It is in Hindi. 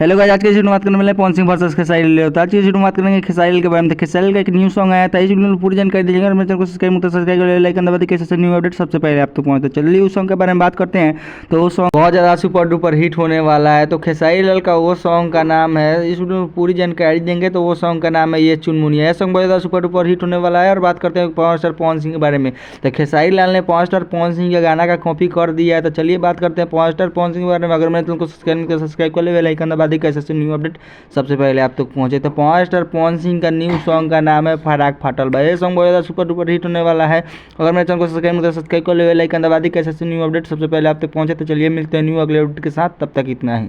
हेलो गाइस, आज की इस वीडियो में बात करने वाले हैं पवन सिंह वर्सेस खेसारी लाल। तो आज की इस वीडियो में बात करेंगे खेसारी लाल के बारे में। तो खेसारी लाल का एक न्यू सॉन्ग आया था, इस वीडियो में पूरी जानकारी दीजिएगा और मेरे चैनल को सब्सक्राइब कर लाइक करना बताइए कैसे न्यू अपडेट सबसे पहले आप तक पहुंचे। तो चलिए उस सॉन्ग के बारे में बात करते हैं। तो वो सॉन्ग बहुत ज़्यादा सुपर डुपर हिट होने वाला है। तो खेसारी लाल का वो सॉन्ग का नाम है, इस वीडियो में पूरी जानकारी देंगे। तो वो सॉन्ग का नाम है ये चुनमुनिया। यह सॉन्ग बहुत ज़्यादा सुपर डुपर हिट होने वाला है। और बात करते हैं पावर स्टार पवन सिंह के बारे में। तो खेसारी लाल ने पावर स्टार पवन सिंह के गाना का कॉपी कर दिया है। तो चलिए बात करते हैं पावर स्टार पवन सिंह के बारे में। अगर मेरे चैनल को सब्सक्राइब कर ले लाइक करना बताइए कैसे न्यू अपडेट सबसे पहले आप तक पहुंचे। तो पावर स्टार पवन सिंह का न्यू सॉन्ग का नाम है फराक फाटल बा। ये सॉन्ग बहुत ज़्यादा सुपर डुपर हिट होने वाला है। अगर मेरे चैनल को सब्सक्राइब कर ले लाइक करना बताइए कैसे न्यू अपडेट सबसे पहले आप तक पहुंचे। तो चलिए मिलते हैं न्यू अगले अपडेट के साथ, तब तक इतना ही।